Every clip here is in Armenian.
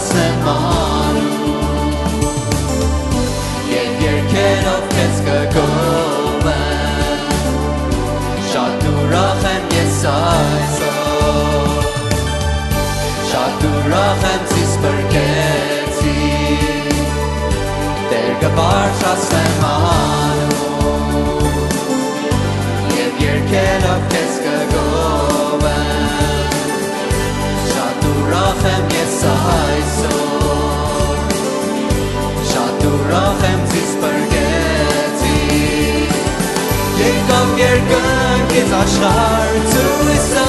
հասնեմ անում Եվ երկերով քեզ կգովեմ Շատ ուրախ եմ ես այսօր Շատ ուրախ եմ զիս բրկեցի Տեր կբարձրացնեմ անում Եվ երկերով քեզ կգովեմ Շատ ուրախ եմ ես այսօր Շատ ուրախ եմ զիս բրկեցի Եկավ երկնքից աշխարհ ցույցը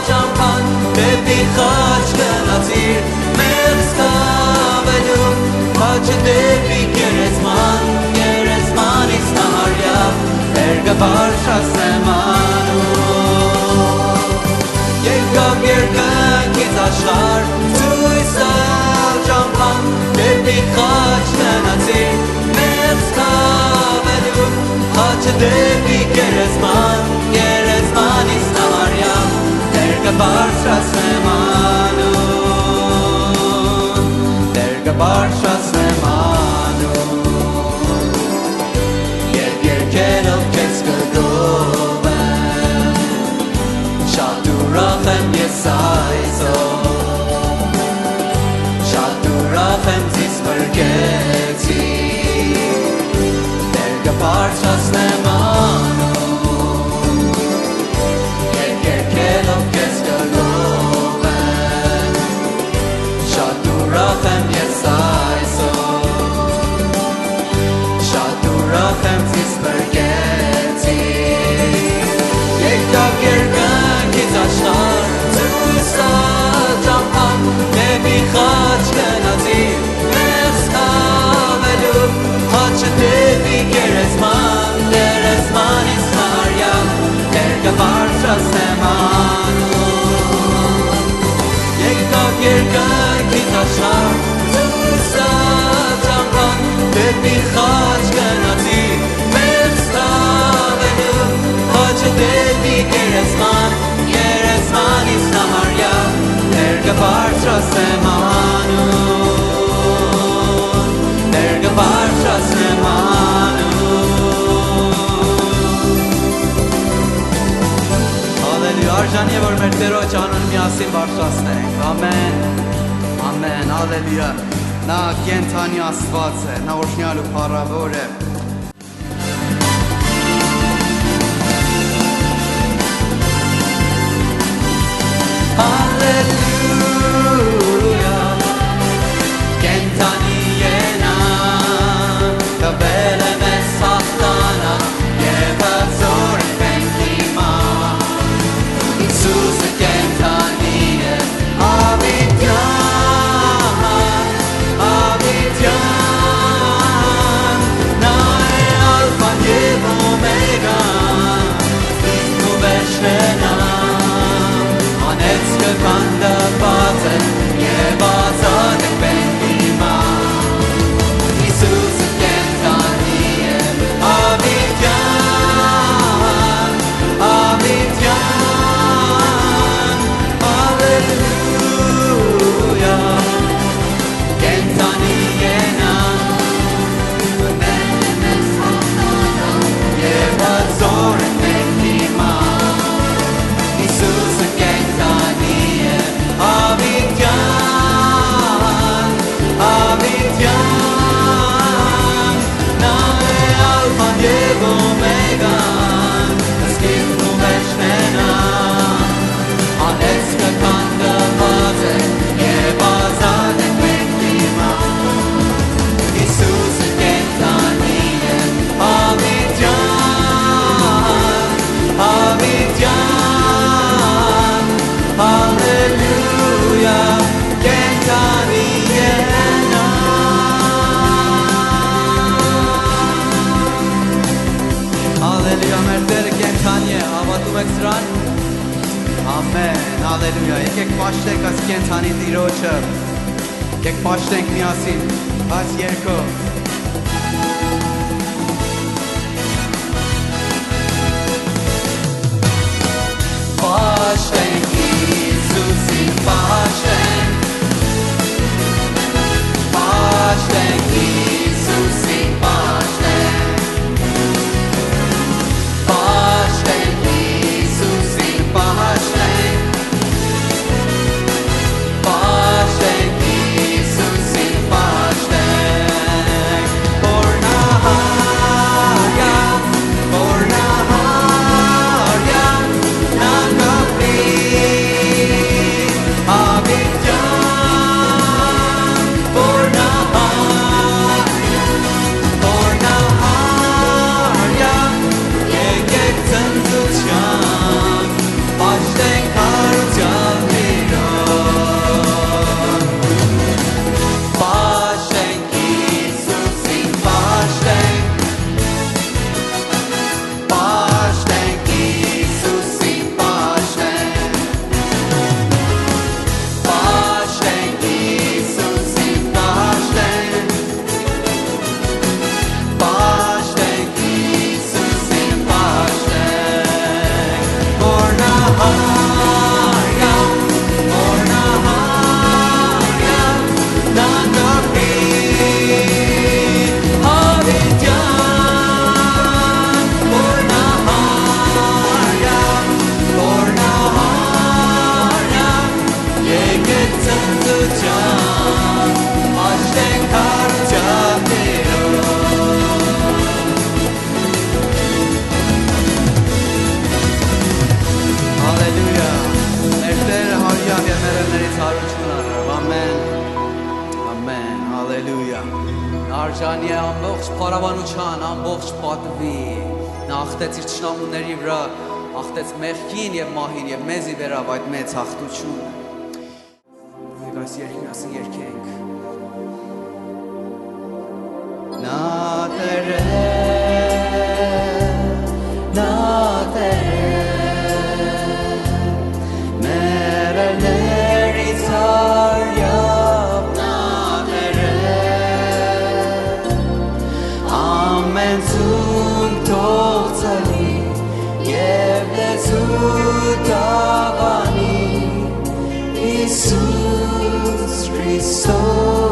ճամփան Դեպի խաչ գնացիր մեծ կավելու Խաչը դեպի գերեզմանից նահարյա Տեր կբարձրացնեմ անում Եկավ երկնքից աշխարհ ցույցը ճամփան Դեպի խաչ գնացիր մեծ կավելու Խաչը դեպի գերեզմանից նահարյա Տեր կբարձրացնեմ անում Տեր կբարձրացնեմ անում Երբ երկերով քեզ կգովեմ Շատ ուրախ եմ ես այսօր Շատ ուրախ եմ զիս բրկեցի Տեր կբարձրացնեմ անում Երբ երկերով քեզ կգովեմ Շատ ուրախ եմ ես այսօր Շատ ուրախ եմ զիս բրկեցի Եկավ երկնքից աշխարհ ցույցը ճամփան Դեպի խաչ գնացիր մեծ կավելու Խաչը դեպի գերեզմանից նահարյա Տեր կբարձրացնեմ անում Եկավ երկնքից աշխարհ ցույցը ճամփան Դեպի խաչ գնացիր մեծ կավելու Խաչը դեպի գերեզմանից նահարյա Տեր կբարձրացնեմ անում Տեր կբարձրացնեմ անում Հալելույա արժանի է որ մեր Տերոջ անունը միասին բարձրացնենք ամեն ամեն հալելույա Նա կենթանի Աստված է նա օրհնյալ ու փառավոր է Հալելույա Կենթանի է նա Տվել է մեզ հաղթանակ և հզոր ենք հիմա Հիսուսը կենթանի է Ավիտյան Նա է ալֆան և օմեգան Իսկ ու վերջն է նա Անեծքը կանդված է և ազատ ենք մենք հիմա Հիսուսը կենթանի է Ավիտյան Հալելույա Կենթանի է նա Մեն է մեզ հաղթանակ և հզոր ենք մենք հիմա Հիսուսը կենթանի է Ավիտյան Նա է ալֆան և օմեգան Սկիզբն ու վերջն է նա Անեծքը կանգնված է և ազատ ենք մենք հիմա Հիսուսը կենթանի է Ավիտյան Հալելույա կենթանի է նա Հալելույա մեր Տերը կենթանի է հավատում եք սրան Ամեն հալելույա եկեք պաշտենք այս կենթանի Տիրոջը եկեք պաշտենք միասին այս երգով Պաշտենք Հիսուսին պաշտենք հարություն արավ, ամեն, ամեն, հալելույա, նարժանի է ամբողջ պարավանուչան, ամբողջ պատվի, նա աղթեց իր ճշնամուների վրա, աղթեց մեղքին և մահին և մեզի վերավ այդ մեծ աղթությունը, և այս երկին ասին երկենք, նա տեր է, նա տեր է, Jesus Christos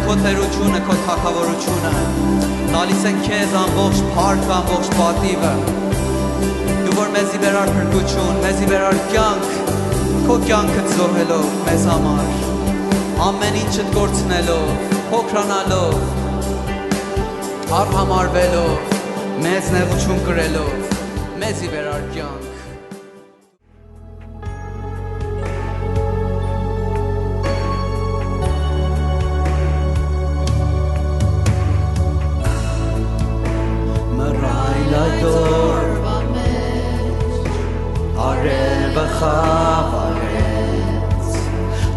քո տերությունը, քո թագավորությունը, տալիս ենք քեզ ամբողջ փառքը, ամբողջ պատիվը, դու որ մեզի վերար փրկություն, մեզի վերար կյանք, քո կյանքը զոհելով մեզ համար, ամեն ինչդ կորցնելով, փոքրանալով, արհամարվելով, մեզ նեղություն կրելով, մեզի վերար կյանք Խավարեց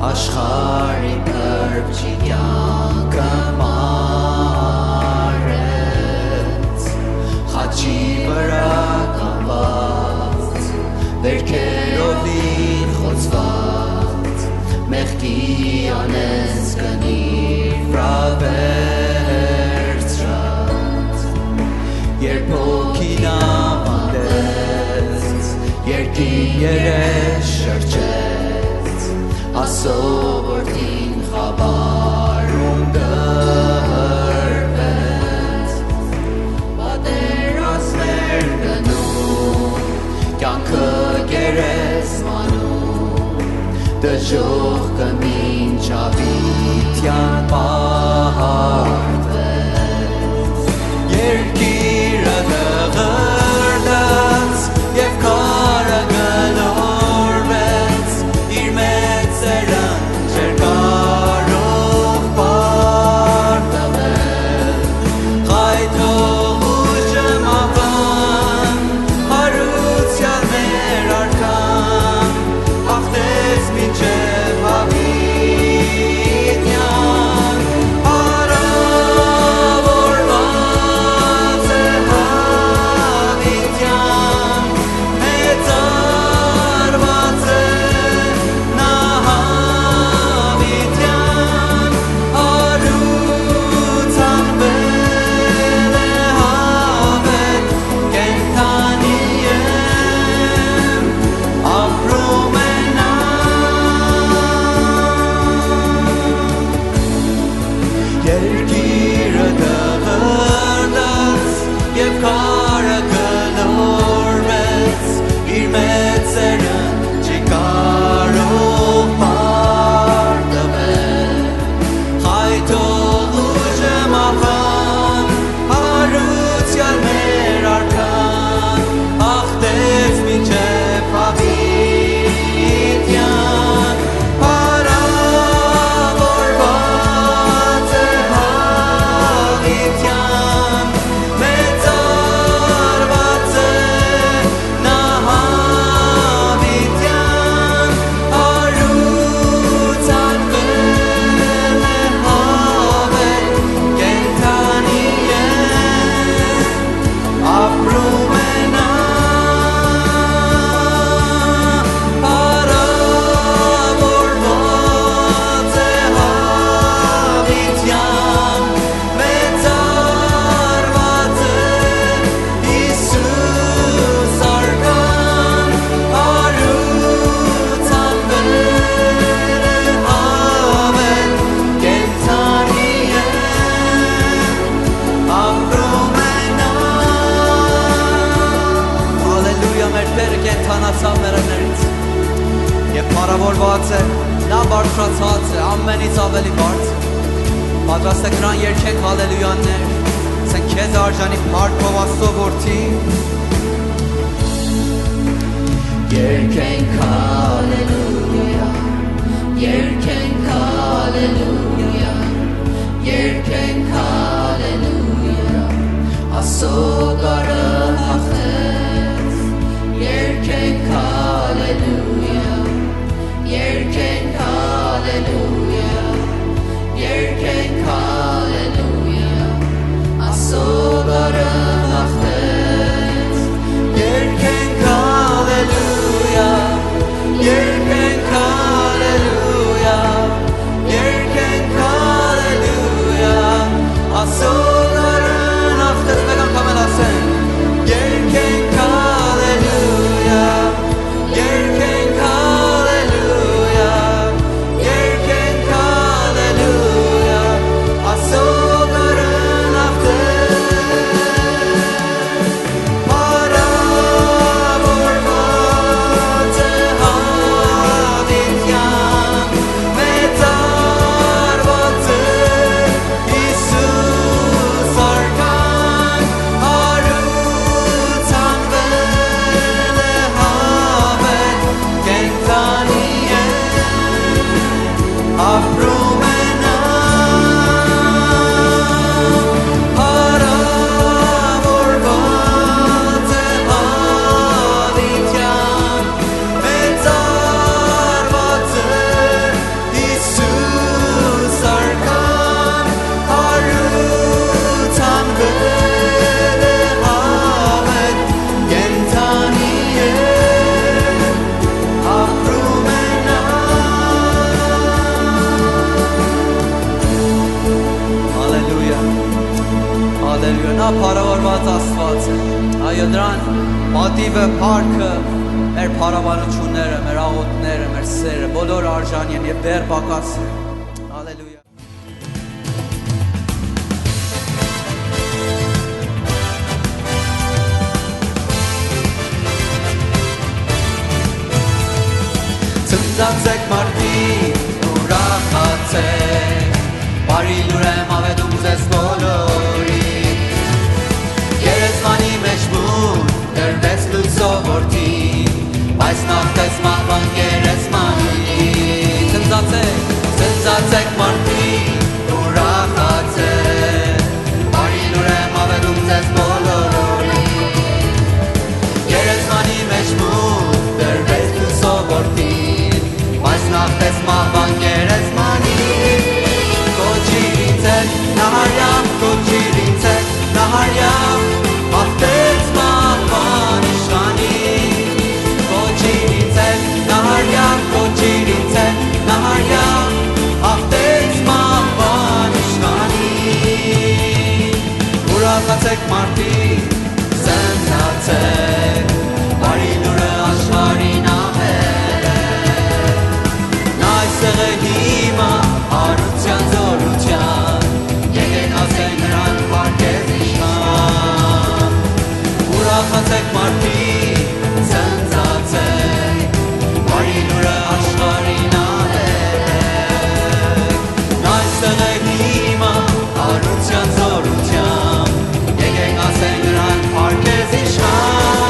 աշխարհի կրճի կյանքը մարեց խաչի վրա կապված վերքերով իր խոցված մեղքի անես կնիր վրա վերցրած երբ հոգին ավանդեց երկին երես շրջեց ասովորդին խաբարում դրվեց պատերազմեր գնում կյանքը գերեզմանում դժոխ կմինչավիտյան պահարվեց երկիրը դղրդաց և քարը գլորվեց իր մեծերն չեր կարող պարտվել խայթող ուժը մավան հարության մեր արքան հաղթեց մինչև հավիտյան բարձրացած է, ամենից ավելի բարձր։ Պատրաստ եք նրան երգենք հալելույաներ, ասենք քեզ արժանի փառքով Աստծո որդի։ Երգենք հալելույա, երգենք հալելույա, երգենք հալելույա, Աստծոյը հաղթեց, երգենք հալելույա, երգենք հալելույա, երգենք հալելույա, Աստծոյը հաղթեց, երգենք հալելույա, երգենք հալելույա, երգենք հալելույա, Աստծոյը հաղթեց, մեկ անգամ էլ ասենք, երգենք հալելույա, երգենք հալելույա, երգենք հալելույա, Աստծոյը հաղթեց, հարավորված է հավիտյան, մեծարված է Հիսուս արքան, հարուցանվել է հավետ, կենդանի է, ապրում է նա, հարավորված է հավիտյան, մեծարված է Հիսուս արքան, հարուցանվել է հավետ, կենդանի է, ապրում է նա։ Հալելույա, հալելույա, նա փառավորված Աստված է, այո դրան պատիվը, փառքը, մեր փառաբանությունները, մեր աղոթները, մեր սերը, բոլոր արժանի են և դեռ պակաս է, հալելույա։ Ցնծացեք մարդիկ, ուրախացեք, բարի լուր եմ ավետում ձեզ բոլորին, Գերեզմանի մեջ մուտ դրվեց լույսով որդին, բայց նախտեց մահվան գերեզմանին։ Ցնծացեք մարդիկ, ուրախացեք, բարի լուր եմ ավետում ձեզ բոլորին, Գերեզմանի մեջ մուտ դրվեց լույսով որդին, բայց նախտեց մահվան գերեզմանին։ Կոչիրինցեք, նահարյամ, կոչիրինցեք, նահարյամ, հաղթեց մահվան իշխանին։ Կոչիրինցեք, նահարյամ, կոչիրինցեք, նահարյամ, հաղթեց մահվան իշխանին։ Ուրախացեք մարդիկ, ցնծացեք, բարի լուրը աշխարհին ամել է, նա այստեղ է հիմա, հարության զորության, եկեք ասենք նրան փառքեզ իշխան։ Ուրախացեք մարդիկ, ցնծացեք, բարի լուրը աշխարհին արեք, նա այստեղ է հիմա, հարության զորության, եկեք ասենք նրան փառքեզ իշխան։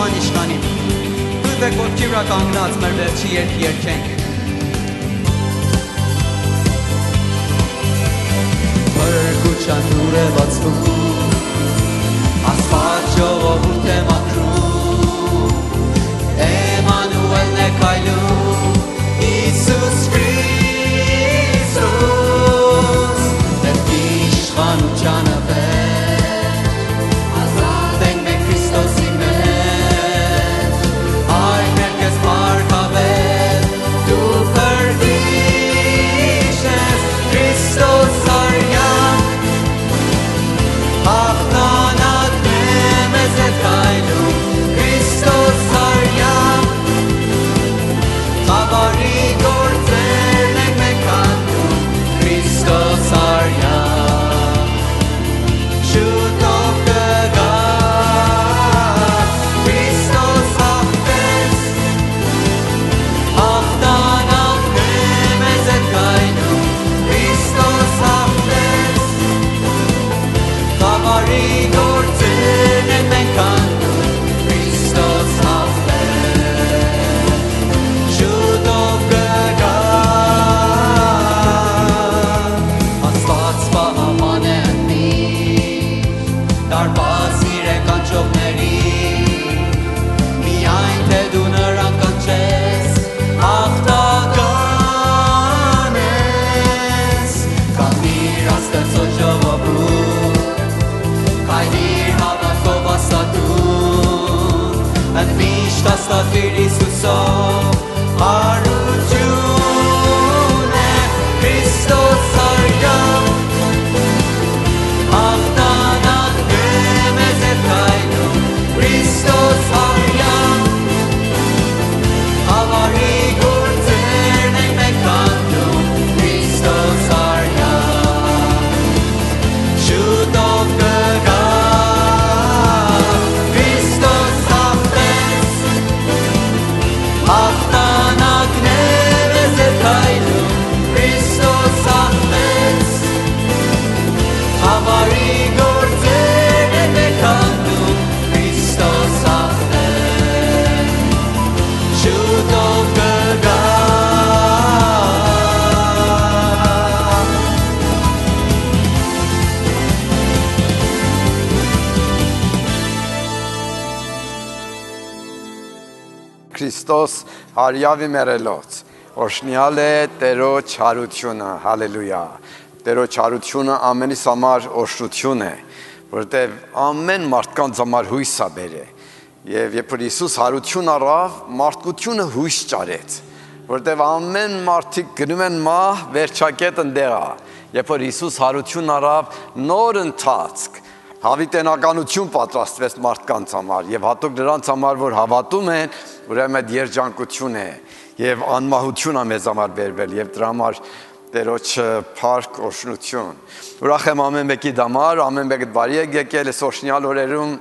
Քրիստոսական իշխանին։ Դուք ովքեր վրա կանգնած մեր վերջի երգ երգենք։ Փրկության դուռ է բացվում, Աստված ժողովուրդ է մաքրում, Էմանուելն է քայլում, Հիսուս Քրիստոս, Դեպք իշխանությանը վեր, Ազատ ենք մենք Քրիստոսի մեջ, Այ մեր քեզ փառքավեր, Դու փրկիչ ես, Քրիստոս արյան, Հաղթանակն է մեզ հետ քայլում, Քրիստոս արյան, Խավարի գործերն ենք մենք անում, Քրիստոս արյան, շուտով կգա, Քրիստոս հաղթեց, Հաղթանակն է մեզ հետ քայլում, Քրիստոս հաղթեց, Խավարի գործերն ենք մենք անում, Քրիստոս հաղթեց, շուտով կգա, Աստված պահապան է ընդմիշտ, դարպաս իրեն կանչողների, միայն թե դու նրան կանչես, հաղթական ես, կանգնիր Աստծո ժողովուրդ, քայլիր հավատքով Աստծուն, ընդմիշտ հաստատվիր Հիսուսով, հարություն է Քրիստոս արյան, հաղթանակն է մեզ հետ քայլում, Քրիստոս արյան, Խավարի գործերն ենք մենք անում, Քրիստոս արյան, շուտով կգա, Քրիստոս հաղթեց, Հաղթանակն է մեզ հետ քայլում, Քրիստոս հաղթեց, Խավարի գործերն ենք մենք անում, Քրիստոս հաղթեց, շուտով կգա, Քրիստոս հարյավի մերելոց, օրհնյալ է Տերոջ հարությունը, հալելույա, Տերոջ հարությունը ամենիս համար օրհնություն է, որտեղ ամեն մարդկանց համար հույս է բերե, եւ երբ որ Հիսուս հարություն առավ, մարդկությունը հույս ճարեց, որտեղ ամեն մարդիկ գնում են մահ, վերջակետ ընդեղ է, երբ որ Հիսուս հարություն առավ, նոր ընթացք, հավիտենականություն պատրաստվեց մարդկանց համար եւ հատուկ նրանց համար, որ հավատում են, ուրեմն այդ երջանկություն է եւ անմահություն է մեզ համար բերվել եւ դրա համար Տերոջ փառք օրհնություն։ Ուրախ եմ ամեն մեկի դամար, ամեն մեկը բարի եք եկել այս օրհնյալ օրերում,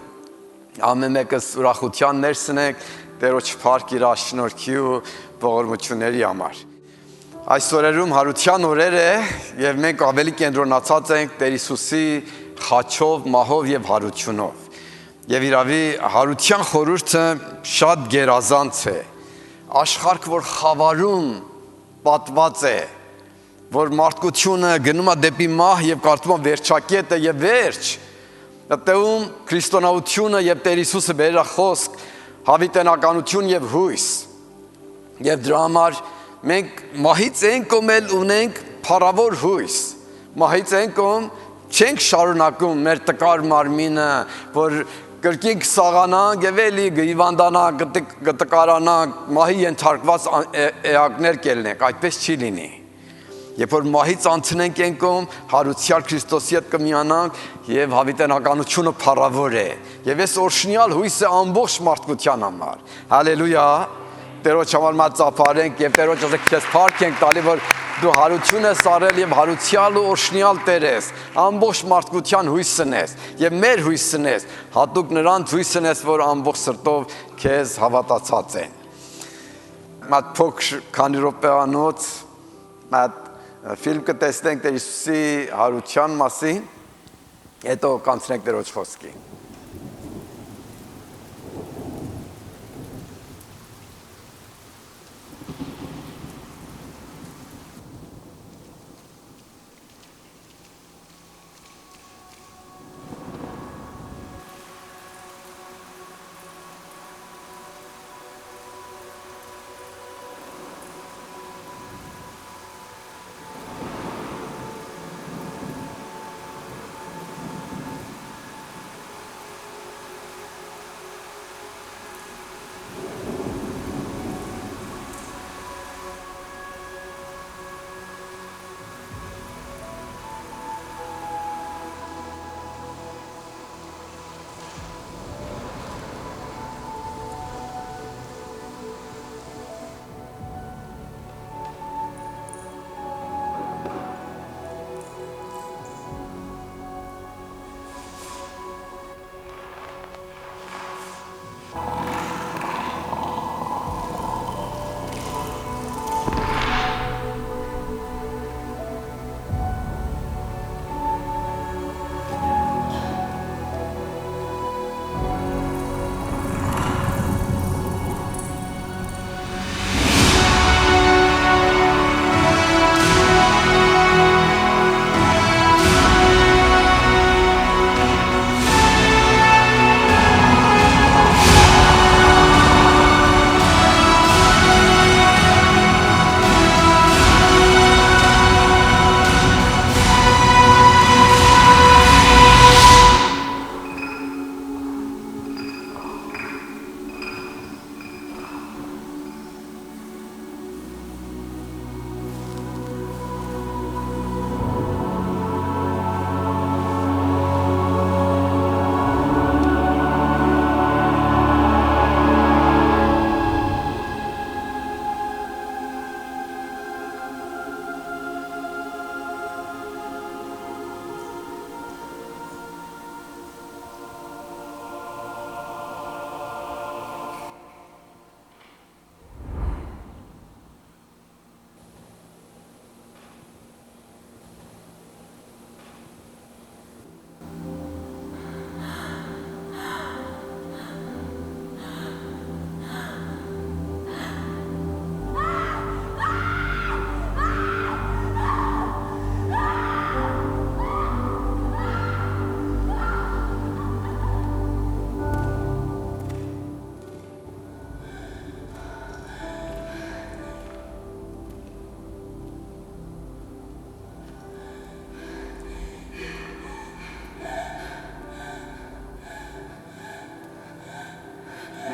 ամեն մեկս ուրախության ներսնեք Տերոջ փառք իր աշնորհքի ու ողորմությունների համար։ Այս օրերում հարության օրեր է եւ մենք ավելի կենտրոնացած ենք Տեր Հիսուսի խաչով, մահով եւ հարությունով։ Եվ իրավի հարության խորհուրդը շատ գերազանց է։ Աշխարհ, որ խավարում պատված է, որ մարդկությունը գնում է դեպի մահ եւ կարծում է վերջակետը եւ վերջ։ Այդտեղում քրիստոնեությունը եւ Տեր Հիսուսը բերել է խոսք, հավիտենականություն եւ հույս։ Եվ դրա համար մենք մահից են կոմել ունենք փառավոր հույս։ Մահից են կոմ չենք շարունակում մեր տկար մարմինը, որ կրկին կսաղանանք եւ էլի գիվանդանանք, կտկարանանք, մահի ենթարկված էակներ կելնենք, այդպես չի լինի։ Երբ որ մահից անցնենք են կողմ, հարության Քրիստոսի հետ կմիանանք եւ հավիտենականությունը փառավոր է։ Եվ այս օրհնյալ հույսը ամբողջ մարդկության համար։ Հալելույա։ Տերոջ համար մա ծափարենք եւ Տերոջ ասենք քեզ փառք ենք տալի, որ դու հարություն ես արել եւ հարուցյալ ու օրհնյալ Տեր ես, ամբողջ մարդկության հույսն ես եւ մեր հույսն ես, հատուկ նրանց հույսն ես, որ ամբողջ սրտով քեզ հավատացած են։ Մատ փոքր քանի րոպեանոց մատ ֆիլմ կտեսնենք Տեր Հիսուսի հարության մասին, հետո կանցնենք Տերոջ խոսքի։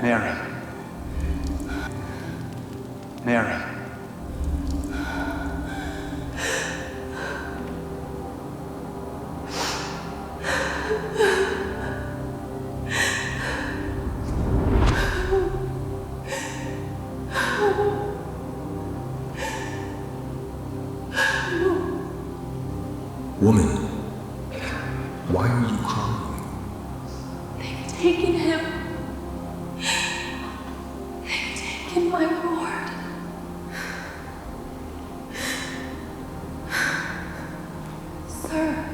Mary. Mary. Woman, why are you crying? They've taken him. They've taken my Lord. Sir,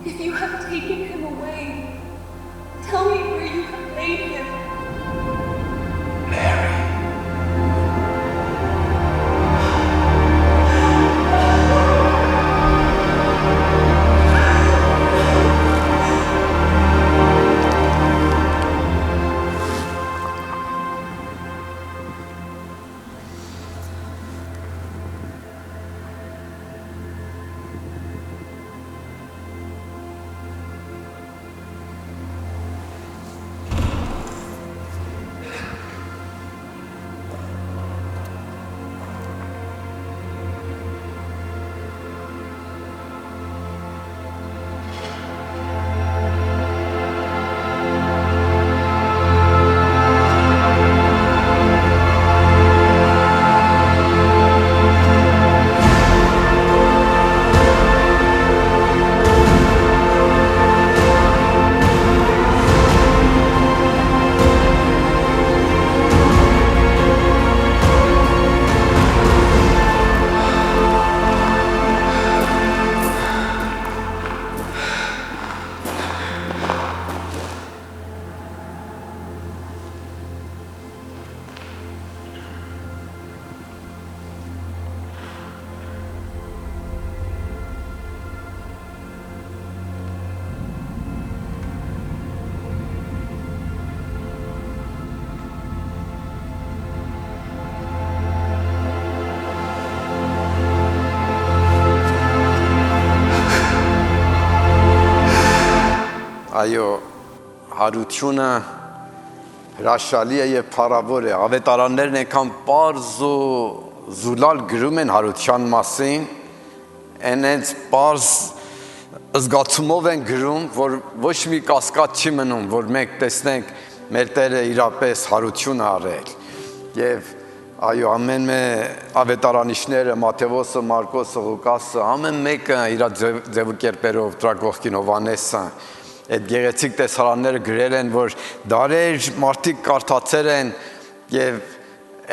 if you have taken him away, tell me where you have laid him. Mary. Այո, հարությունը հրաշալի է եւ փառավոր է։ Ավետարաններն այնքան պարզ ու զուլալ գրում են հարության մասին, այնց պարզ զգացումով են գրում, որ ոչ մի կասկած չի մնում, որ մենք տեսնենք մեր Տերը իրապես հարություն արել։ Եվ այո, ամեն ավետարանիչները, Մատթեոսը, Մարկոսը, Ղուկասը, ամեն մեկը իր ձևակերպերով, Տրագողքին, Հովանեսը այդ գեղեցիկ տեսարանները գրել են, որ դարեր մարդիկ կարդացել են եւ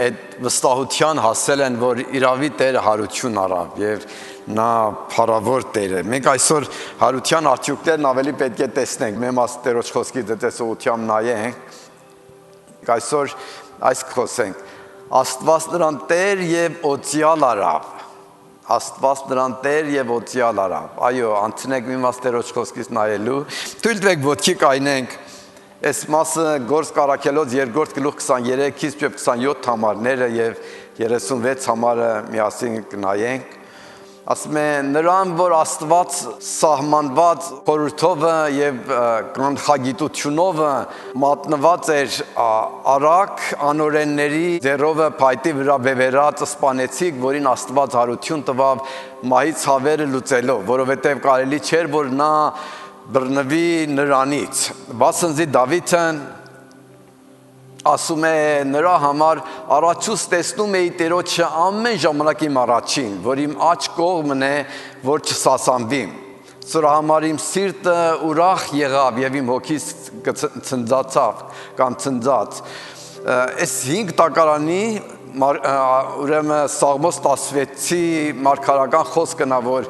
այդ վստահության հասել են, որ իրավի Տերը հարություն արավ եւ նա փառավոր Տեր է։ Մենք այսօր հարության արդյունքներն ավելի պետք է տեսնենք։ Մենք Տերոջ խոսքի դետեսողությամբ նայենք։ Այսօր այս խոսենք. Աստված նրան Տեր եւ օծյալ արավ։ Աստված նրան Տեր եւ օծյալ արավ։ Այո, անցնենք մի մաս Տերոջ խոսքից նայելու։ Թույլ տվեք ոտքի կայնենք։ Այս մասը Գործք Առաքելոց 2-րդ գլուխ 23-ից 27 համարները եւ 36 համարը միասին կնայենք։ Ասում է նրան, որ Աստված սահմանված խորհրդով եւ կանխագիտությունով մատնված էր արակ անօրենների ձեռով փայտի վրա բևերած սպանեցիկ, որին Աստված հարություն տվավ մահից հավերը լուծելով, որովհետեւ կարելի չէր, որ նա բռնվի նրանից։ Վասնզի Դավիթը ասում է նրա համար առաջուց տեսնում էի Տերոջը ամեն ժամանակ իմ առաջին, որ իմ աջ կողմն է, որ չսասանվիմ։ Սրա համար իմ սիրտը ուրախ եղավ եւ իմ հոգիս ցնծացավ կամ ցնծաց։ Այս 5 տակարանի ուրեմն Սաղմոս 16-ի մարգարական խոսքն է, որ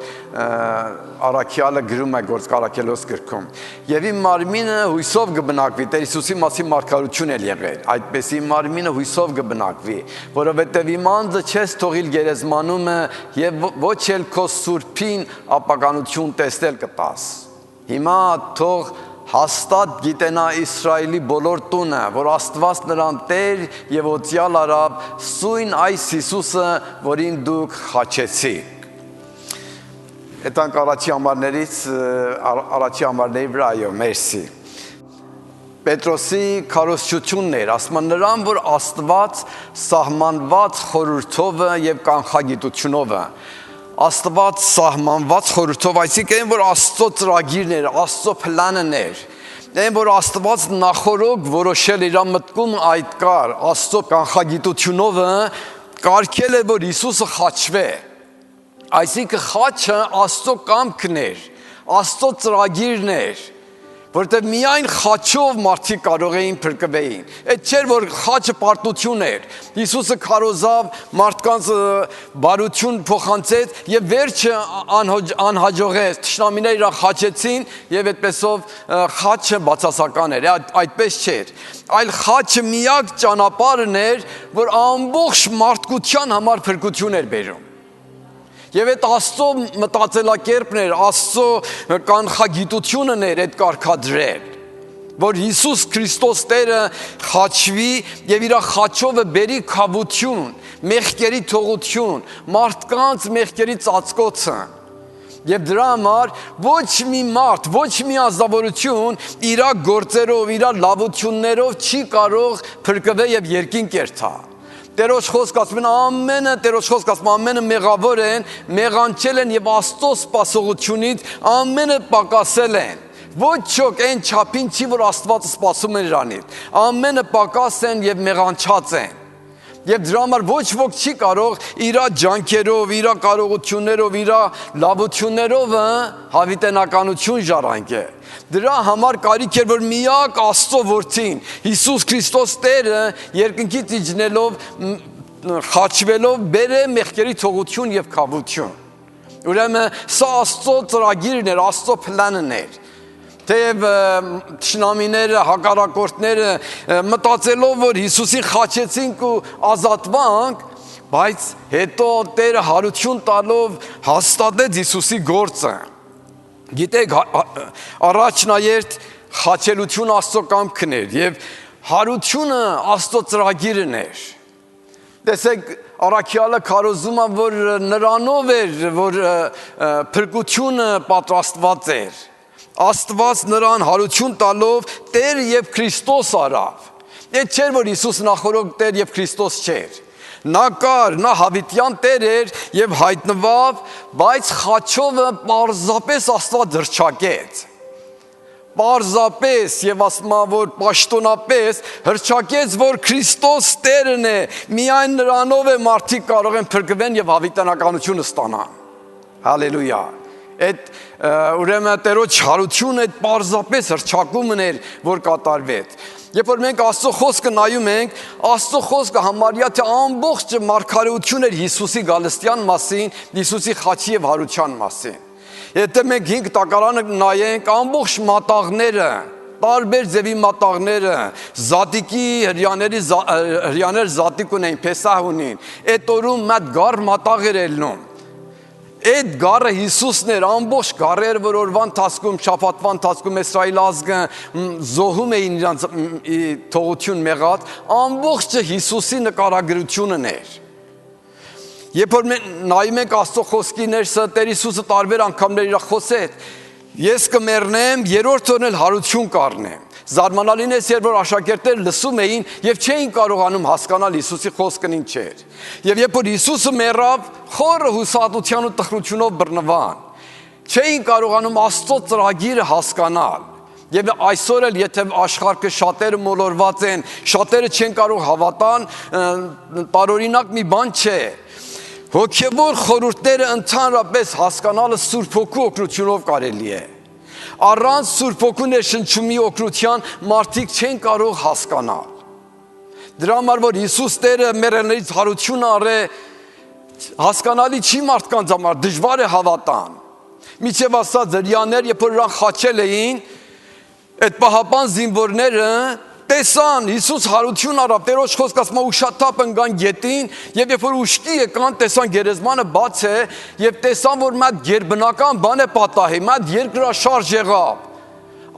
Առաքյալը գրում է Գործք Առաքելոց գրքում։ Եվ իմ մարմինը հույսով կբնակվի, Տեր Հիսուսի մասին մարգարություն էլ եղել, այդպես իմ մարմինը հույսով կբնակվի, որովհետև իմ անձը չես թողիլ գերեզմանումը եւ ոչ էլ քո սուրբին ապականություն տեսնել կտաս։ Հիմա թող հաստատ գիտենա Իսրայելի բոլոր տունը, որ Աստված նրան Տեր եւ օծյալ արավ սույն այս Հիսուսը, որին դուք խաչեցիք։ Այդտեղ առաջի համարների վրա այո, մերսի։ Պետրոսի քարոզչությունն էր, ասում են նրան, որ Աստված սահմանված խորհրդով եւ կանխագիտությունով է։ Աստված սահմանված խորհրդով, այսինքն որ Աստծո ծրագիրն էր, Աստծո պլանն էր։ Այն որ Աստված նախորոք որոշել իր մտքում այդ կար, Աստծո կանխագիտությունով կարգել է, որ Հիսուսը խաչվե։ Այսինքն խաչը Աստծո կամքն էր, Աստծո ծրագիրն էր, որտեղ միայն խաչով մարդիկ կարող էին փրկվեին։ Այդ չէր որ խաչը պարտություն էր։ Հիսուսը քարոզավ, մարդկանց բարություն փոխանցեց եւ վերջը անհաջողեց։ Թշնամիները իրան խաչեցին եւ այդպեսով խաչը բացասական էր։ Այդպես չէր։ Այլ խաչը միակ ճանապարհն էր, որ ամբողջ մարդկության համար փրկություն էր բերում։ Եվ այդ Աստծո մտածելակերպն էր, Աստծո կանխագիտությունն էր այդ կարգադրել, որ Հիսուս Քրիստոս Տերը խաչվի եւ իր խաչովը բերի քավություն, մեղքերի թողություն, մարդկանց մեղքերի ծածկոցը։ Եվ դրա համար ոչ մի մարդ, ոչ մի ազնվորություն իր գործերով, իր լավություններով չի կարող փրկվել եւ երկինք երթա։ Տերոջ խոսք ասում են ամենը, Տերոջ խոսք ասում ամենը մեղավոր են, մեղանչել են եւ Աստծո սպասողությունից ամենը պակասել են։ Ոչ ոք այն չափին չի, որ Աստվածը սպասում է նրանից։ Ամենը պակաս են եւ մեղանչած են։ Եվ դրա համար ոչ ոք չի կարող իր ջանքերով, իր կարողություններով, իր լավություններով հավիտենականություն ժառանգել։ Դրա համար կարիք էր, որ միակ Աստծո որդին, Հիսուս Քրիստոս Տերը երկնքից իջնելով, խաչվելով բերե մեղքերի թողություն եւ քավություն։ Ուրեմն սա Աստծո ծրագիրն էր, Աստծո պլանն էր։ Թեև թշնամիները, հակառակորդները մտածելով, որ Հիսուսին խաչեցինք ու ազատվանք, բայց հետո Տերը հարություն տալով հաստատեց Հիսուսի գործը։ Գիտեք, առաջնայերթ խաչելությունը Աստծո կամքն էր եւ հարությունը Աստծո ծրագիրն էր։ Տեսեք, առաքյալը քարոզում է, որ նրանով էր, որ փրկությունը պատրաստված էր։ Աստված նրան հարություն տալով Տեր եւ Քրիստոս արավ։ Այդ չէր, որ Հիսուս նախորոք Տեր եւ Քրիստոս չէր։ Նա կար, նա հավիտյան Տեր էր եւ հայտնվավ, բայց խաչովը պարզապես Աստված հրճակեց։ Պարզապես եւ ասում որ պաշտոնապես հրճակեց, որ Քրիստոս Տերն է, միայն նրանով է մարդիկ կարող են փրկվեն եւ հավիտենականությունը ստանան։ Հալելույա։ Այդ ուրեմն Տերոջ հարությունը այդ պարզապես հրճակումն էր, որ կատարվեց։ Երբ որ մենք Աստծո խոսքը նայում ենք, Աստծո խոսքը համարյա թե ամբողջ մարգարեություն էր Հիսուսի գալստյան մասին, Հիսուսի խաչի եւ հարության մասին։ Եթե մենք 5 տակարանը նայենք, ամբողջ մատաղները, տարբեր ձևի մատաղները, զատիկի հրյաներ զատիկ ունեն, Փեսահ ունին, այդ օրում մեծ գար մատաղ էր ելնում։ Այդ գարը Հիսուսն էր, ամբողջ գարերը, որ օրվա ընթացքում, շաբաթվա ընթացքում Իսրայել ազգը զոհում էին իրանց թողություն մեղած, ամբողջը Հիսուսի նկարագրությունն էր։ Երբ որ նայում ենք Աստծո խոսքի ներսը, Տեր Հիսուսը տարբեր անգամներ իր խոսեց, ես կմեռնեմ, երրորդ օրն էլ հարություն կառնեմ։ Զարմանալին է, որ աշակերտները լսում էին եւ չէին կարողանում հասկանալ Հիսուսի խոսքն ինչ էր։ Եվ երբ որ Հիսուսը մեռավ, խորը հուսահատության ու տխրությունով բռնվան։ Չէին կարողանում Աստծո ծրագիրը հասկանալ։ Եվ այսօր էլ եթե աշխարհը շատերը մոլորված են, շատերը չեն կարող հավատան, տարօրինակ մի բան չէ։ Հոգևոր խորհուրդները ընդհանրապես հասկանալը Սուրբ Հոգու օգնությունով կարելի է։ Առանց Սուրբ Հոգու ներշնչումի օգնության մարդիկ չեն կարող հասկանալ։ Դրա համար որ Հիսուս Տերը մեռելներից հարություն առե, հասկանալի չի մարդկանց համար, դժվար է հավատան։ Միջև ասած հրյաներ, երբ որ նրան խաչել էին, այդ պահապան զինվորները տեսան Հիսուս հարություն առավ, Տերոջ խոսք ասում է ուշաթափ ընկան գետին, եւ երբ որ ուշքի եկան, տեսան գերեզմանը բաց է, եւ տեսան որ մատ գերբնական բան է պատահի, մատ երկրաշարժ եղավ։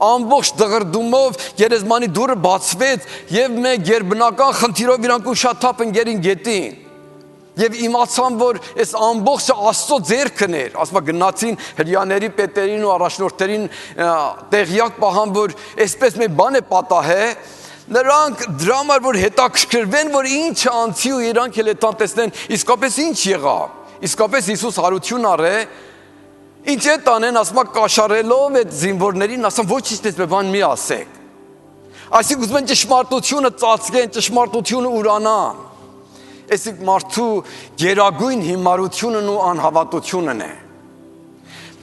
Ամբողջ դղրդումով գերեզմանի դուռը բացվեց եւ մեկ գերբնական խնդիրով իրանք ուշաթափ ընկերին գետին։ Եվ իմացան, որ այս ամբողջը Աստծո ձեռքն էր, ասма գնացին հրյաների, պետերին ու առաջնորդերին տեղյակ պահան, որ այսպես մի բան է պատահե, նրանք դրա համար որ հետաքրքրվեն, որ ինչ անցի ու իրանք էլ հետան տեսնեն, իսկապես ինչ եղավ, իսկապես Հիսուս հարություն արե, ինչ է տանեն, ասма կաշարելով այդ զինվորներին, ասան ոչինչ դες բան մի ասեք, այսինքն ուզում են ճշմարտությունը ծածկեն, ճշմարտությունը ուրանան, այսինք մարդու գերագույն հիմարությունն ու անհավատությունն է,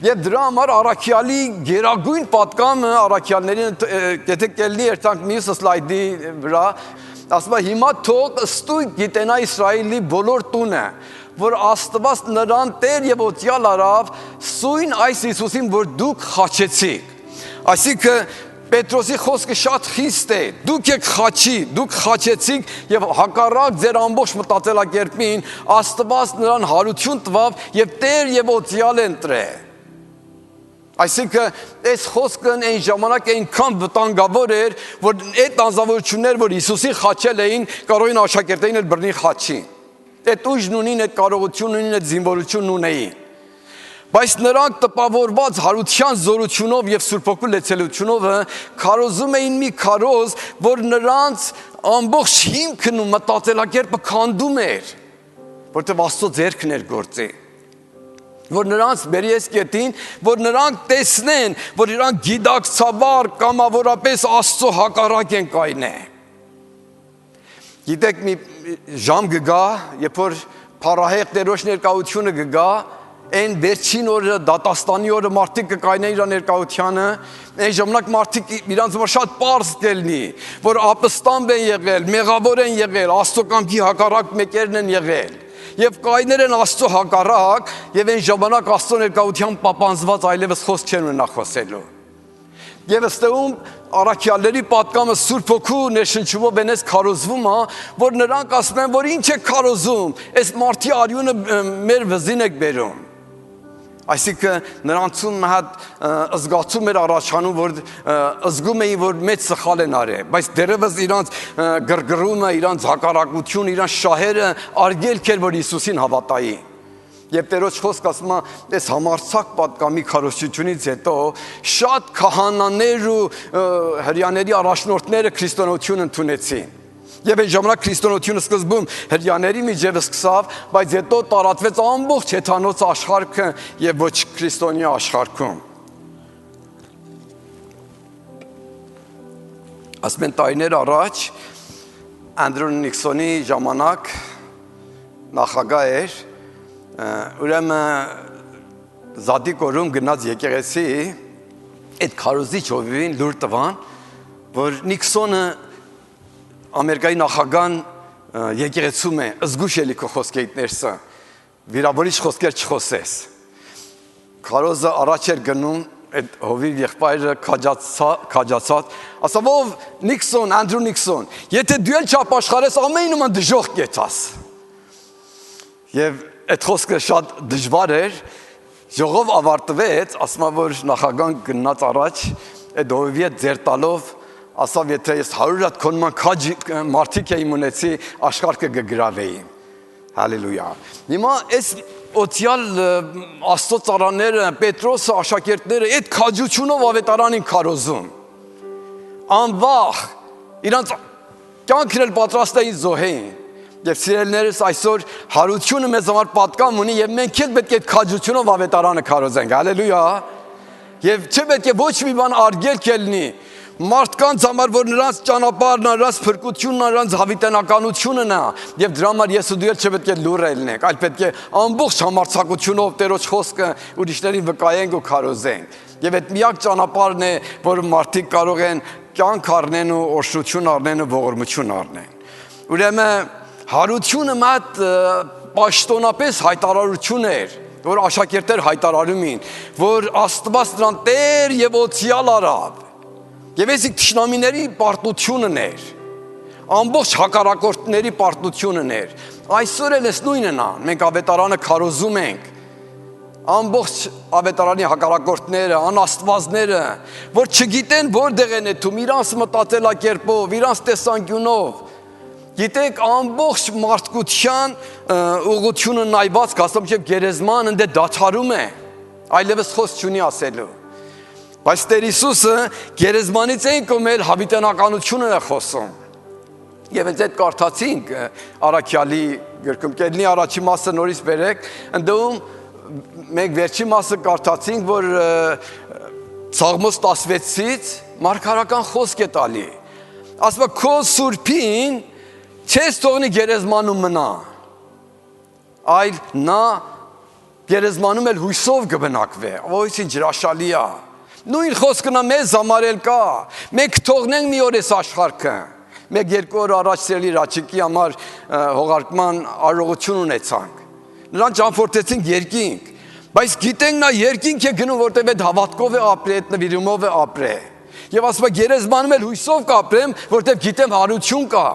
Եվ դրա համար առաքյալի գերագույն պատկամը առաքյալներին, եթե կելնի երթանք մյուս սլայդի վրա, ասում է հիմա թող ստույգ գիտենա Իսրայելի բոլոր տունը, որ Աստված նրան Տեր եւ օծյալ արավ, սույն այս Հիսուսին, որ դուք խաչեցիք։ Այսինքն Պետրոսի խոսքը շատ խիստ է, դուք եք խաչի, դուք խաչեցիք եւ հակառակ ձեր ամբողջ մտածելակերպին Աստված նրան հարություն տվավ եւ Տեր եւ օծյալ ընտրե։ Այսինքն այս խոսքն այն ժամանակ այնքան վտանգավոր էր, որ այդ անձնավորությունները, որ Հիսուսին խաչել էին, կարող էին աշակերտներին էլ բռնի խաչին։ Այդ ուժն ունին, այդ կարողությունն ունին, այդ զինվորությունն ունեին։ Բայց նրանք տպավորված հարության զորությունով եւ Սուրբ Հոգու լեցելությունով քարոզում էին մի քարոզ, որ նրանց ամբողջ հիմքն ու մտածելակերպը քանդում էր, որտեղ Աստծո ձեռքն էր գործի։ Որ նրանց բերի այս կետին, որ նրանք տեսնեն, որ իրանք գիտակցաբար կամավորապես Աստծո հակառակ են կայնե։ Գիտեք մի ժամ կգա, երբ որ փառահեղ Տերոջ ներկայությունը կգա, այն վերջին օրը դատաստանի օրը մարդիկ կկայնեն իր ներկայությանը, այն ժամանակ մարդիկ իրանց համար շատ պարզ կլինի, որ ապստամբ են եղել, մեղավոր են եղել, Աստծո կամքի հակառակ մեկերն են եղել։ Եվ կայներ են Աստծո հակառակ, եւ այն ժամանակ Աստծո ներկայության պապանձված այլևս խոսք չեն ունենա խոսելու։ Եվ ըստեղում առաքյալների պատկամը Սուրբ Հոգու ներշնչումով այնպես քարոզվում է, որ նրանք ասում են, որ ինչ է քարոզում, այս մարդի արյունը մեր վզին եք բերում։ Այսինքն նրանցում մի հատ զգացում էր առաջանում, որ զգում էին, որ մեծ սխալ են արել, բայց դեռևս իրանց գրգռումը, իրանց հակառակությունը, իրանց շահերը արգելք էր, որ Հիսուսին հավատային։ Եվ Տերոջ խոսքը ասում է, այս համարձակ պատկամի քարոզությունից հետո շատ քահանաներ ու հրյաների առաջնորդները քրիստոնեություն ընդունեցին։ Եվ այն ժամանակ քրիստոնեությունը սկզբում հրյաների միջև սկսավ, բայց հետո տարածվեց ամբողջ հեթանոց աշխարհը եւ ոչ քրիստոնյա աշխարհում։ Ասում են տարիներ առաջ Անդրու Նիքսոնի ժամանակ նախագահ էր, ուրեմն Զադիկ օրում գնաց եկեղեցի, այդ քարոզիչ հովիվին լուր տվան, որ Նիքսոնը Ամերիկայի նախագահան եկեղեցում է, զգուշ էլի քո խոսքերիդ ներսը, վիրավորիչ խոսքեր չխոսես։ Քարոզը առաջ էր գնում, այդ հովիվ եղբայրը քաջացած, ասավ ով Նիքսոն, Անդրու Նիքսոն, եթե դու էլ չապաշխարես, ամեն նման դժոխք կեցաս։ Եվ այդ խոսքը շատ դժվար էր, ժողով ավարտվեց, ասում որ նախագահան գնաց առաջ, այդ հովիվի հետ ձեր տալով ասավ, եթե ես 100 հատ քոնման քաջ մարդիկ եմ ունեցի, աշխարհը կգրավեի։ Հալելույա։ Հիմա այս օծյալ Աստծո ծառաները, Պետրոսը, աշակերտները այդ քաջությունով ավետարանին քարոզում։ Անվախ, իրանց կյանքն էլ պատրաստ էին զոհեին։ Եվ սիրելիներս այսօր հարությունը մեզ համար պատկամ ունի եւ մենք էլ պետք է այդ քաջությունով ավետարանը քարոզենք։ Հալելույա։ Եվ չպետք է ոչ մի բան արգելք լինի։ Մարդկանց համար, որ նրանց ճանապարհն, նրանց փրկությունն, նրանց հավիտենականությունն է, եւ դրա համար ես ու դու չպետք է լուռ լինենք, այլ պետք է ամբողջ համարձակությունով Տերոջ խոսքը ուրիշներին վկայենք ու քարոզենք։ Եվ այդ միակ ճանապարհն է, որ մարդիկ կարող են կյանք առնեն ու օրհնություն առնեն ու ողորմություն առնեն։ Ուրեմն հարությունը մատ պաշտոնապես հայտարարություն էր, որ աշակերտներ հայտարարում էին, որ Աստված նրան Տեր եւ օծյալ արավ։ Եվ այս թշնամիների պարտությունն էր, ամբողջ հակառակորդների պարտությունն էր։ Այսօր էլ էս նույնն է, մենք ավետարանը քարոզում ենք, ամբողջ ավետարանի հակառակորդները, անաստվածները, որ չգիտեն որտեղ են եթում, իրանց մտածելակերպով, իրանց տեսանկյունով, Գիտեք, ամբողջ մարդկության ուղղությունը նայված կասում չէ գերեզման ընդ դադարում է, այլևս խոսք չունի ասելու։ Բայց Տեր Հիսուսը գերեզմանից այն կողմել հավիտենականությունն է խոսում։ Եվ այդ կարդացինք Առաքյալի գրքում, կեդնի առաջի մասը նորից բերեք, ընդդեմ մենք վերջի մասը կարդացինք, որ Սաղմոս 16-ից մարգարական խոսք է տալի։ Ասում է քո սուրբին չես թողնի գերեզմանում մնա, այլ նա գերեզմանում էլ հույսով կբնակվի, ո՞յս ինչ հրաշալի է։ Նույն խոսքն է մեզ համարել կա, մենք թողնենք մի օր այս աշխարհքը։ Մեկ երկու օր առաջ Սիրելի Ռաչիկի համար հողարկման արարողություն ունեցանք։ Նրան ճամփորդեցինք երկինք, բայց գիտենք նա երկինք է գնում, որտեղ այդ հավատքով է ապրել, այդ նվիրումով է ապրել։ Եվ ասում է գերեզմանում էլ հույսով կապրեմ, որտեղ գիտեմ հարություն կա։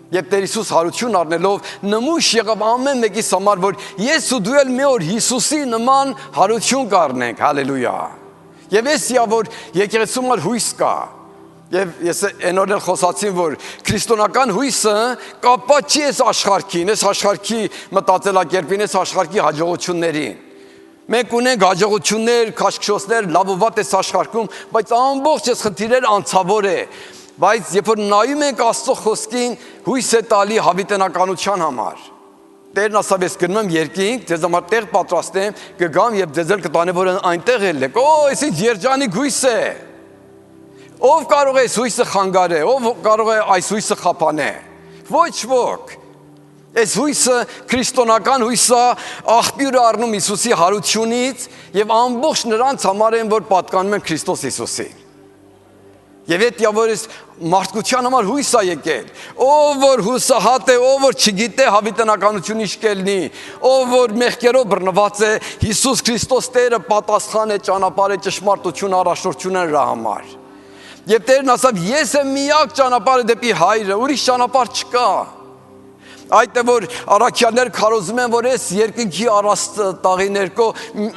Եվ Տեր Հիսուս հարություն առնելով նմուշ եղավ ամեն մեկիս համար, որ ես ու դու էլ մի օր Հիսուսի նման հարություն կառնենք, հալելույա։ Եվ էսիա, որ եկեղեցու համար հույս կա։ Եվ ես այն օրն խոսացին, որ քրիստոնական հույսը կապված չի այս աշխարհքին, այս աշխարհքի մտածելակերպին, այս աշխարհքի հաջողություններին։ Մենք ունենք հաջողություններ, քաշքշոցներ, լավ ու վատ այս աշխարհքում, բայց ամբողջ այս խնդիրները անցավոր է։ Բայց երբ որ նայում ենք Աստծո խոսքին, հույս է տալի հավիտենականության համար։ Տերն ասավ, ես գնում եմ երկինք, ձեզ համար տեղ պատրաստեմ, կգամ եւ ձեզ էլ կտանեմ, որ այնտեղ ելեք։ Օ, այս ինչ երջանիկ հույս է։ Ով կարող է այս հույսը խանգարել, ով կարող է այս հույսը խափանել։ Ոչ ոք։ Այս հույսը քրիստոնական հույսը աղբյուր առնում Հիսուսի հարությունից եւ ամբողջ նրանց համար են, որ պատկանում են Քրիստոս Հիսուսին։ Եվ այդ յավորից մարդկության համար հույս է եկել։ Ով որ հուսահատ է, ով որ չգիտե հավիտենականություն ինչ կելնի, ով որ մեղքերով բռնված է, Հիսուս Քրիստոս Տերը պատասխան է, ճանապարհ է, ճշմարտություն, առաջնորդություն է նրա համար։ Եվ Տերն ասավ, ես եմ միակ ճանապարհը դեպի Հայրը, ուրիշ ճանապարհ չկա։ Այդ է որ առաքյալներ քարոզում են, որ այս երկնքի առաստ տաղի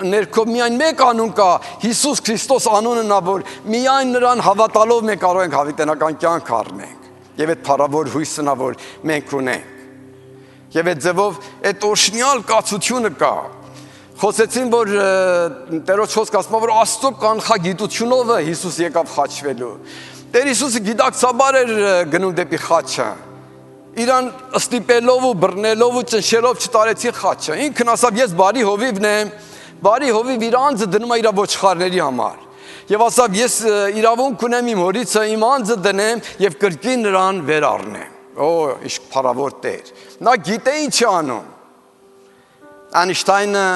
ներքո միայն մեկ անուն կա, Հիսուս Քրիստոս անունն է, որ միայն նրան հավատալով մենք կարող ենք հավիտենական կյանք առնենք։ Եվ այդ փառավոր հույսն է, որ մենք ունենք։ Եվ այդ ձևով այդ օրհնյալ կացությունը կա։ Խոսեցին, որ Տերոջ խոսքը ասում է, որ Աստծո կանխագիտությունով Հիսուս եկավ խաչվելու։ Տեր Հիսուսը գիտակցաբար էր գնում դեպի խաչը։ Իրան ստիպելով ու բռնելով ու ճնշելով չտարեցի խաչը։ Ինքն ասավ, ես բարի հովիվն եմ, բարի հովիվ իր անձը դնում է իր ոչխարների համար։ Եվ ասավ, ես իրավունք ունեմ իմ հորիցը, իմ անձը դնեմ եւ կրկին նրան վեր առնեմ։ Օ, իսկ փառավոր Տեր։ Նա գիտե ինչ է անում։ Այնշտայնը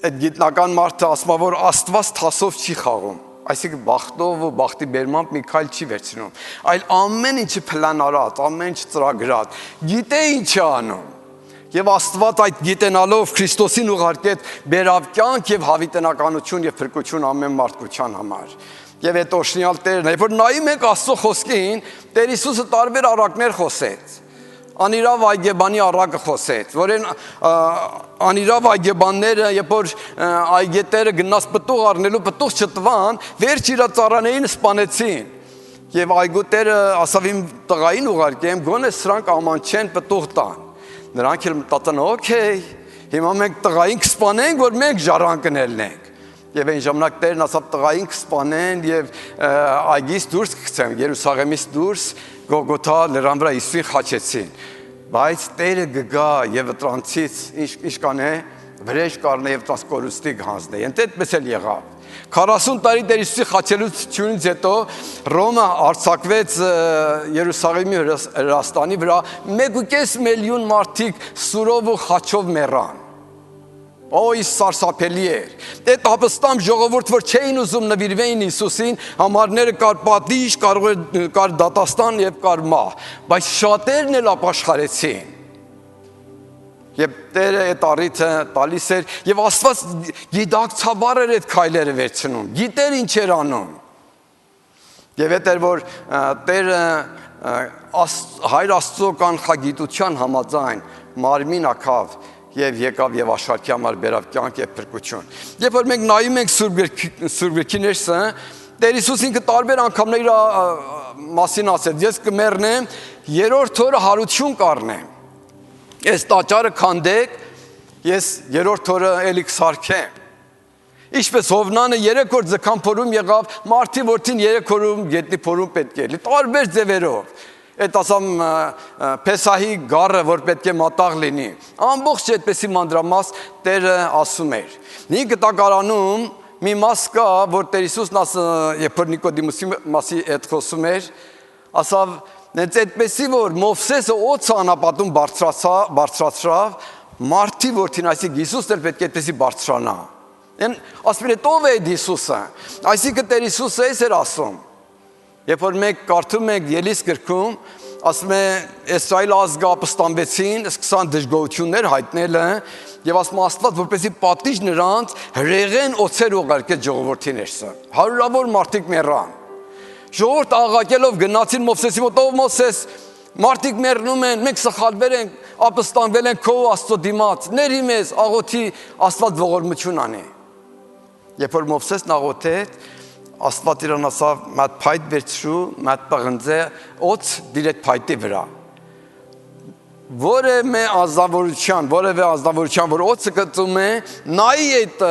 այդ գիտնական մարդը ասում է, որ Աստված թասով չի խաղում։ Այսինքն բախտով ու բախտի բերմամբ մի քայլ չի վերցնում, այլ ամեն ինչը պլանարած, ամեն ինչ ծրագրած, գիտե ինչ է անում։ Եվ Աստված այդ գիտենալով Քրիստոսին ուղարկեց բերավ կյանք եւ հավիտենականություն եւ փրկություն ամեն մարդկության համար։ Եվ այդ օրհնյալ Տերն, երբ որ նայում եք Աստծո խոսքին, Տեր Հիսուսը տարբեր առակներ խոսեց։ Անիրավ այգեբանի առակը խոսեց, որ այն անիրավ այգեբանները, երբ որ այգետերը գնաց պտուղ առնելու, պտուղ չտվան, վերջ իր ծառաներին սպանեցին։ Եվ այգուտերը ասավ իմ տղային ուղարկեմ, գոնե սրանք ամանչեն պտուղ տան։ Նրանք էլ մտածան, օքեյ, հիմա մենք տղային կսպանենք, որ մենք ժառանգն ելնենք։ Եվ այն ժամանակ Տերն ասավ տղային կսպանեն եւ այգից դուրս կգցեն, Երուսաղեմից դուրս Գողգոթա լեռան վրա Հիսուսին խաչեցին։ Բայց Տերը գգա եւ տրանցից ինչ կանե, վրեժ կառնե եւ տասկորուստի գանձնե։ Ընդ այդպես էլ եղավ։ 40 տարի Տեր Հիսուսի խաչելությունից հետո Ռոմը արձակվեց Երուսաղեմի հրաստանի վրա, 1.5 միլիոն մարդիկ սուրով ու խաչով մեռան։ Օ, ის սարսափելի էր։ Այդ ապստամ ժողովուրդ, որ չէին ուզում նվիրվեին Հիսուսին, համարները կար պատիժ, կար դատաստան եւ կար մահ, բայց շատերն էլ ապաշխարեցին։ Եվ Տերը այդ առիթը տալիս էր եւ Աստված գիտակցաբար էր այդ քայլերը վերցնում, գիտեր ինչ էր անում։ Եվ այդ էր որ Տերը Հայր Աստծո կանխագիտության համաձայն մարմին ակավ եւ եկավ եւ աշխարհի համար բերավ կյանք եւ փրկություն։ Երբ որ մենք նայում ենք Սուրբ Գրքի ներսը, Տեր Հիսուս ինքը տարբեր անգամներ իր մասին ասեց, ես կմեռնեմ, երրորդ օրը հարություն կառնեմ։ Այս տաճարը քանդեք, ես երրորդ օրը էլի կսարքեմ։ Ինչպես Հովնանը 3 օր ձգան փորում եղավ, Մարտի որդին 3 օրում գետնի փորում պետք է լինի, տարբեր ձևերով։ Այդ ասամ Փեսահի գառը, որ պետք է մատաղ լինի։ Ամբողջ այդպեսի մանրամաս Տերը ասում էր։ 5 տակարանում մի մաս կա, որ Տեր Հիսուսն երբ որ Նիկոդիմոսի մասի հետ խոսում էր, ասավ, նենց այդպեսի որ Մովսեսը օձ անապատում բարձրացավ, Մարտի որդին, այսինքն Հիսուսն էլ պետք է այդպեսի բարձրանա։ Ասում են, ով է այդ Հիսուսը։ Այսինքն Տեր Հիսուսը էս էր ասում։ Երբ որ մենք կարդում ենք Ելիս գրքում, ասում է Իսրայել ազգը ապստամբեցին, սկսան դժգոհություններ հայտնելը, եւ ասում Աստված որպեսզի պատիժ նրանց հրեղեն օծեր ուղարկեց ժողովրդի ներսը։ Հարյուրավոր մարդիկ մեռան։ Ժողովուրդ աղաղակելով գնացին Մովսեսի մոտ, ով Մովսես, մարդիկ մեռնում են, մենք սխալվել ենք, ապստամբվել ենք քո Աստծո դիմաց, ների մեզ աղոթի Աստված ողորմություն անի։ Երբ որ Մովսեսն աղոթեց, Աստված իրան ասավ, մատ փայտ վերցրու, մատ պղնձե, օծ դիրեք փայտի վրա։ Որևէ ազնվորության, որ օծը գծում է, նայի այդ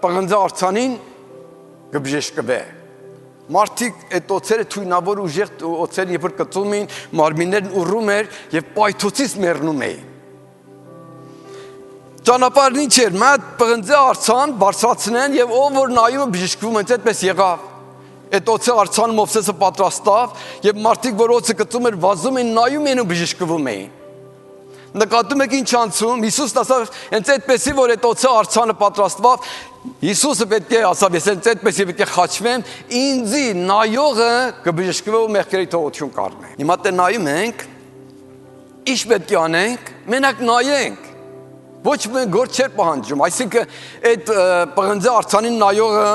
պղնձե արձանին կբժշկվե։ Մարդիկ այդ օծերը թույնավոր ուժեղ օծեր, երբ որ գծում էին, մարմիններն ուռում էր եւ պայթոցից մեռնում էին։ Ճանապարհն ինչ էր, մատ պղնձե արձան բարձրացնեն եւ ով որ նայում է բժշկվում, հենց այդպես եղավ։ Այդ օծե արձանը Մովսեսը պատրաստավ եւ մարդիկ որ օծը գծում էր, վազում էին, նայում էին ու բժշկվում էին։ Նկատում եք ինչ անցում, Հիսուսն ասավ, հենց այդպեսի որ այդ օծե արձանը պատրաստավ, Հիսուսը պետք է ասավ, ես հենց այդպեսի պետք է խաչվեմ, ինձի նայողը կբժշկվի ու մեղքերի թողություն կառնի։ Հիմա դե նայում ենք, ինչ պետք է անենք, մենակ նայենք։ Ոչ մենք գործ չէր պահանջում, այսինքն այդ պղնձե արձանին նայողը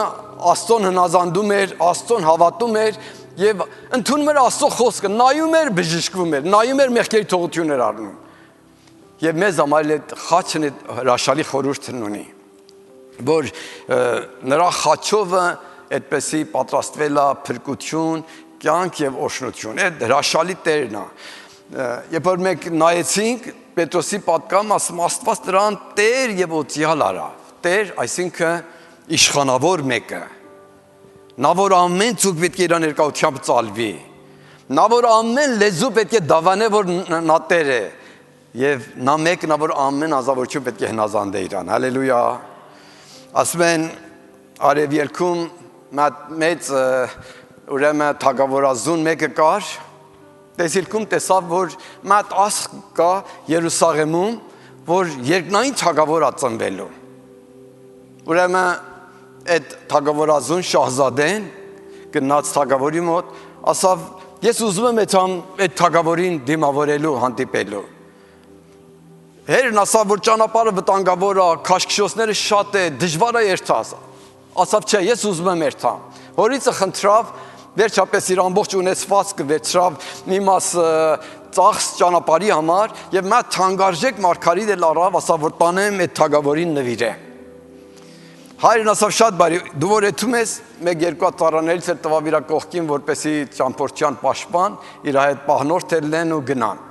Աստծուն հնազանդում էր, Աստծուն հավատում էր եւ ընդունում էր Աստծո խոսքը, նայում էր, բժշկվում էր, նայում էր մեղքերի թողություն էր առնում։ Եվ մեզ համար այդ խաչն այդ հրաշալի խորհուրդն ունի, որ նրա խաչովը այդպեսի պատրաստվել է փրկություն, կյանք եւ օրհնություն։ Այդ հրաշալի Տերն է։ Երբ որ մենք նայեցինք Պետրոսի պատկամ, ասում Աստված նրան Տեր եւ օծյալ արավ։ Տեր, այսինքն իշխանավոր մեկը։ Նա որ ամեն ցուկ պետք է իր ներկայությամբ ծալվի։ Նա որ ամեն լեզու պետք է դավանե, որ նա Տեր է։ Եվ նա մեկն է, որ ամեն ազնվորություն պետք է հնազանդե իրան։ Հալելույա։ Ասում են արևելքում մեծ ուրեմն թագավորազուն մեկը կար, տեսիլքում տեսավ, որ մատ ասկ կա Երուսաղեմում, որ երկնային թագավոր ածնվելու։ Ուրեմն այդ թագավորազուն շահզադեն գնաց թագավորի մոտ, ասավ, ես ուզում եմ այդ թագավորին դիմավորելու, հանդիպելու։ Հերն ասավ, որ ճանապարհը վտանգավոր է, քաշքշոցները շատ է, դժվար է երթալ։ Ասավ, չէ, ես ուզում եմ երթամ։ Հորիցը խնդրավ, վերջապես իր ամբողջ ունեցվածքը վերցրավ մի մաս ծախս ճանապարհի համար եւ մա թանկարժեք մարգարիտ էլ առավ, ասավ, որ տանեմ այդ թագավորին նվիրեմ։ Հայրն ասավ, շատ բարի, դու որ եթում ես, մեկ-երկու ծառաներից էլ տվավ իր կողքին, որպեսի ճամփորդյան պաշտպան, իր հետ պահնորդ ելնեն ու գնան։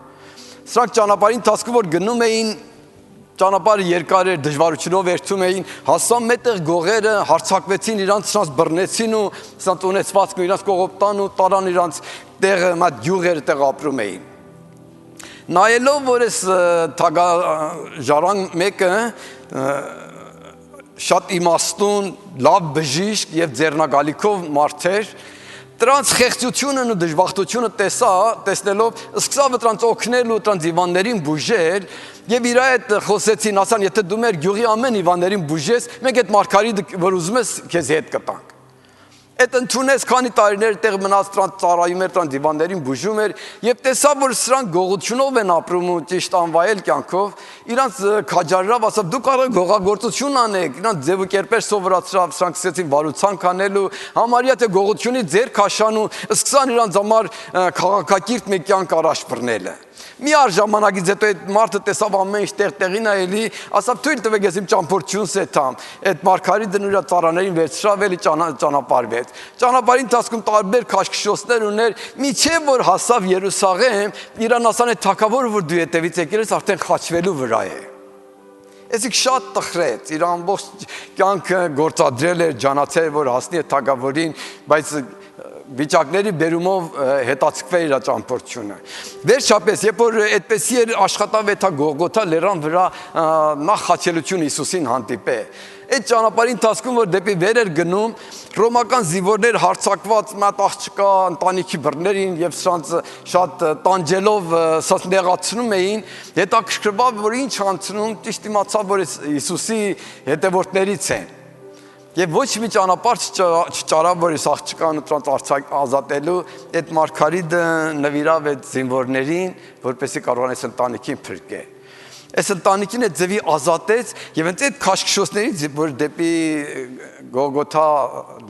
Սրանք ճանապարհի ընթացքում որ գնում էին, ճանապարհը երկար էր, դժվարությունով երթում էին, հասան մետեղ գողերը հարցակվեցին իրանց, սրանց բռնեցին ու սրանց ունեցվածքն ու իրանց կողոպտան ու տարան իրանց տեղը, մատ գյուղերը տեղ ապրում էին։ Նայելով, որ այս թագաժարան մեկը շատ իմաստուն, լավ բժիշկ եւ ձեռնագալիքով մարդ էր, Տրանց խեղճությունն ու դժբախտությունը տեսնելով սկսավ տրանց օգնել ու տրանց հիվանդներին բուժել եւ իր հետ խոսեցին, ասան, եթե դու մեր գյուղի ամեն հիվանդներին բուժես, մենք այդ մարգարիտ որ ուզում ես քեզ հետ կտանք։ Այդ ընդունեց քանի տարիներ տեղ մնաց տրանց ծառայում էր, տրանց հիվանդներին բուժում էր եւ տեսավ, որ սրանք գողությունով են ապրում ու ճիշտ անվայել կյանքով, իրանց քաջարավ, ասավ, դու կարող ես գողագործություն անեք, իրանց ձև ու կերպեր սովորացրավ, սրանք սկսեցին վարուցանք անելու, համարյա թե գողությունից ձեր քաշան ու սկսան իրանց համար քաղաքակիրթ մի կյանք առաջ բռնելը։ Մի առ ժամանակից հետո այդ մարդը տեսավ ամեն ինչ տեղին է էլի, ասավ թույլ տվեք ես իմ ճամփորդությունս էթամ, այդ մարգարիտը նույն ծառաներին վերցրավ էլի ճանապարհվեց։ Ճանապարհի ընթացքում տարբեր քաշքշոցներ ուներ, միջև որ հասավ Երուսաղեմ, Իրանասանի թագավորը, որ դու հետևից եկել ես, արդեն խաչվելու վրա է։ Այսինքն շատ տխրեց, իր ամբողջ կյանքը գործադրել էր, ջանացել, որ հասնի է թագավորին, բայց վիճակների բերումով հետաձգվել իր ճամփորդությունը։ Վերջապես, երբ որ այդպեսի էր աշխատավեթա Գողգոթա լեռան վրա նախ խաչելություն Հիսուսին հանդիպե։ Այդ ճանապարհի ընթացքում, որ դեպի վեր էր գնում, ռոմական զինվորներ հարձակված մատ աղջկա ընտանիքի բռներին եւ սրանց շատ տանջելով սած նեղացնում էին, հետաքրքրված որ ինչ անցնում, ճիշտ իմացավ, որ Հիսուսի հետևորդներից են։ Եվ ոչ մի ճանապարհ չճարավ, որ այս աղջկան ու նրանց ազատելու, այդ մարգարիտը նվիրավ այդ զինվորներին, որպեսզի կարողանա այս ընտանիքին փրկել։ Այս ընտանիքին այդ ձևի ազատեց եւ հենց այդ քաշքշոցներից, որ դեպի Գողգոթա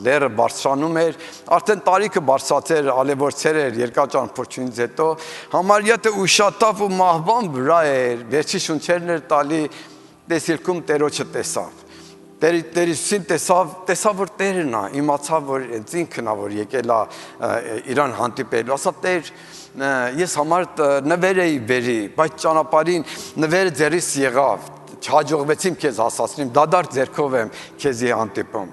լեռը բարձրանում էր, արդեն տարիքը բարձրացել, ալևորցել էր երկար ճանապարհությունից հետո, համարյա թե ուշաթափ ու մահվան վրա էր, վերջի շունչերն էր տալի, տեսիլքում Տերոջը տեսավ։ Տեր Հիսուսին տեսավ, որ Տերն է, իմացավ, որ հենց ինքն է, որ եկել է իրան հանդիպելու, ասա Տեր, ես համար նվեր էի բերի, բայց ճանապարհին նվերը ձեռիս եղավ, չհաջողվեցիմ քեզ հասացնեմ, դադար ձեռքով եմ քեզի հանդիպում։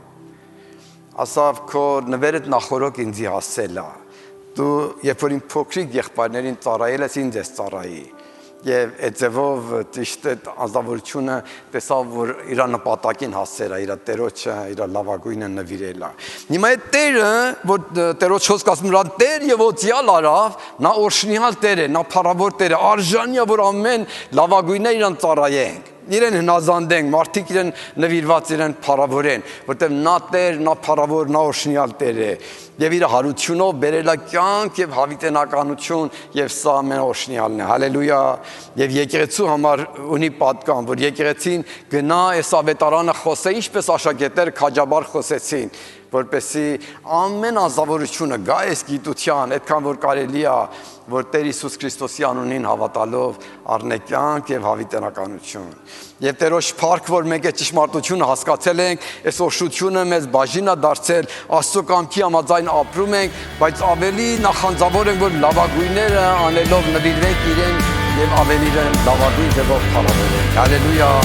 Ասավ, քո նվերդ նախորոք ինձի հասել է, դու երբ որ իմ փոքրիկ եղբայրներին ծառայել ես, ինձ ես ծառայի։ Եվ այդ ձևով ճիշտ այդ անձնավորությունը տեսավ, որ իր նպատակին հասել է, իր Տերոջը, իր լավագույնը նվիրել է։ Հիմա այդ Տերը, որ Տերոջ խոսքը ասում նրան Տեր եւ օծյալ արավ, նա օրհնյալ Տեր է, նա փառավոր Տեր է, արժանի է, որ ամեն լավագույնը իրան ծառայենք։ Իրեն հնազանդենք, մարդիկ իրեն նվիրված իրեն փառավորեն, որտեղ նա Տեր, նա փառավոր, նա օրհնյալ Տեր է։ Եվ իր հարությունով բերել է կյանք եւ հավիտենականություն եւ սա ամեն օրհնյալն է։ Հալելույա։ Եվ եկեղեցու համար ունի պատկան, որ եկեղեցին գնա այս ավետարանը խոսե, ինչպես աշակերտները քաջաբար խոսեցին, որպեսզի ամեն ազնվորությունը գա այս գիտության, այդքան որ կարելի է, որ Տեր Հիսուս Քրիստոսի անունին հավատալով առնե կյանք եւ հավիտենականություն։ Եվ Տերոջ փառք, որ մենք այդ ճշմարտությունը հասկացել ենք, այս օրհնությունը մեզ բաժին է դարձել, Աստծո կամքի համաձայն ապրում ենք, բայց ավելի նախանձավոր ենք, որ լավագույնները անելով նվիրվենք իրեն եւ ավելի լավագույն ձևով փառավորենք։ Հալելույա։